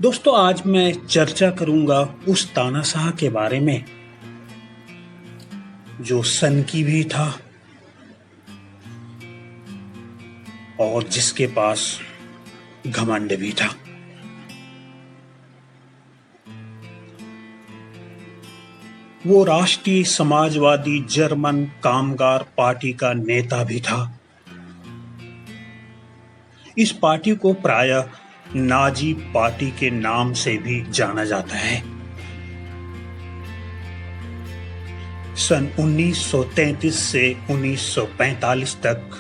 दोस्तों, आज मैं चर्चा करूंगा उस तानाशाह के बारे में जो सनकी भी था और जिसके पास घमंड भी था। वो राष्ट्रीय समाजवादी जर्मन कामगार पार्टी का नेता भी था। इस पार्टी को प्रायः नाजी पार्टी के नाम से भी जाना जाता है। सन 1933 से 1945 तक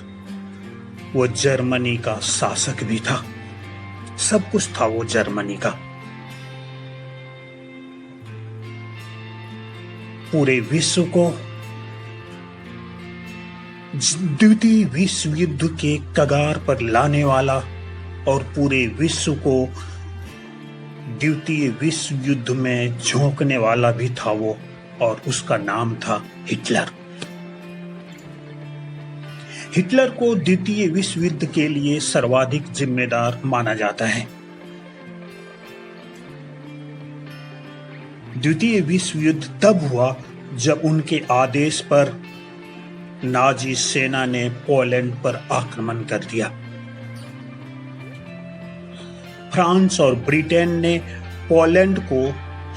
वो जर्मनी का शासक भी था। सब कुछ था वो जर्मनी का। पूरे विश्व को द्वितीय विश्व युद्ध के कगार पर लाने वाला और पूरे विश्व को द्वितीय विश्व युद्ध में झोंकने वाला भी था वो, और उसका नाम था हिटलर। हिटलर को द्वितीय विश्व युद्ध के लिए सर्वाधिक जिम्मेदार माना जाता है। द्वितीय विश्व युद्ध तब हुआ जब उनके आदेश पर नाजी सेना ने पोलैंड पर आक्रमण कर दिया। फ्रांस और ब्रिटेन ने पोलैंड को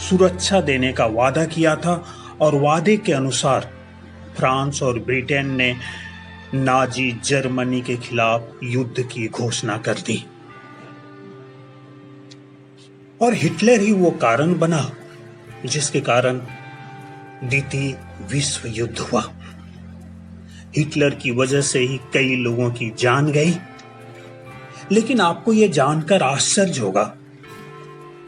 सुरक्षा देने का वादा किया था और वादे के अनुसार फ्रांस और ब्रिटेन ने नाजी जर्मनी के खिलाफ युद्ध की घोषणा कर दी। और हिटलर ही वो कारण बना जिसके कारण द्वितीय विश्व युद्ध हुआ। हिटलर की वजह से ही कई लोगों की जान गई। लेकिन आपको यह जानकर आश्चर्य होगा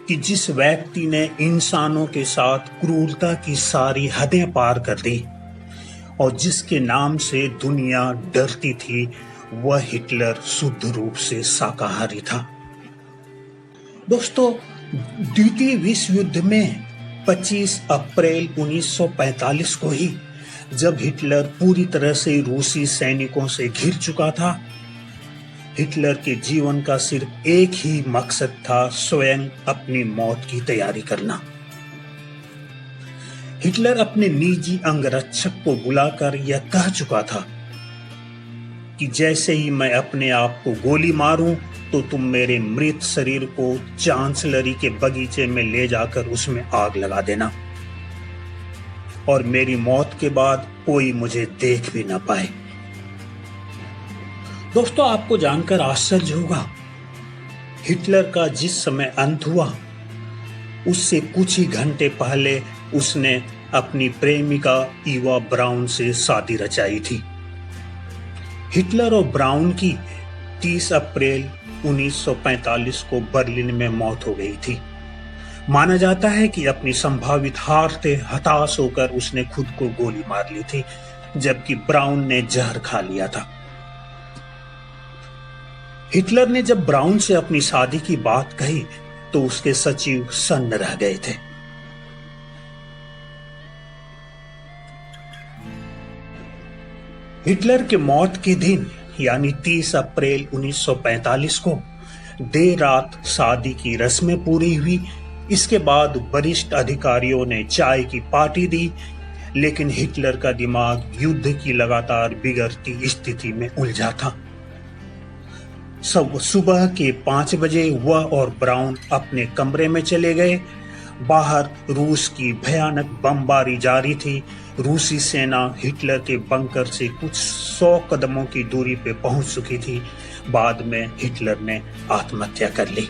कि जिस व्यक्ति ने इंसानों के साथ क्रूरता की सारी हदें पार कर दी और जिसके नाम से दुनिया डरती थी, वह हिटलर शुद्ध रूप से शाकाहारी था। दोस्तों, द्वितीय विश्व युद्ध में 25 अप्रैल 1945 को ही, जब हिटलर पूरी तरह से रूसी सैनिकों से घिर चुका था, हिटलर के जीवन का सिर्फ एक ही मकसद था, स्वयं अपनी मौत की तैयारी करना। हिटलर अपने निजी अंगरक्षक को बुलाकर यह कह चुका था कि जैसे ही मैं अपने आप को गोली मारूं तो तुम मेरे मृत शरीर को चांसलरी के बगीचे में ले जाकर उसमें आग लगा देना और मेरी मौत के बाद कोई मुझे देख भी ना पाए। दोस्तों, आपको जानकर आश्चर्य होगा, हिटलर का जिस समय अंत हुआ उससे कुछ ही घंटे पहले उसने अपनी प्रेमिका ईवा ब्राउन से शादी रचाई थी। हिटलर और ब्राउन की 30 अप्रैल 1945 को बर्लिन में मौत हो गई थी। माना जाता है कि अपनी संभावित हार से हताश होकर उसने खुद को गोली मार ली थी, जबकि ब्राउन ने जहर खा लिया था। हिटलर ने जब ब्राउन से अपनी शादी की बात कही तो उसके सचिव सन्न रह गए थे। हिटलर के मौत के दिन यानी 30 अप्रैल 1945 को देर रात शादी की रस्में पूरी हुई। इसके बाद वरिष्ठ अधिकारियों ने चाय की पार्टी दी, लेकिन हिटलर का दिमाग युद्ध की लगातार बिगड़ती स्थिति में उलझा था। सुबह के 5 बजे वह और ब्राउन अपने कमरे में चले गए। बाहर रूस की भयानक बमबारी जारी थी। रूसी सेना हिटलर के बंकर से कुछ 100 कदमों की दूरी पे पहुंच चुकी थी। बाद में हिटलर ने आत्महत्या कर ली।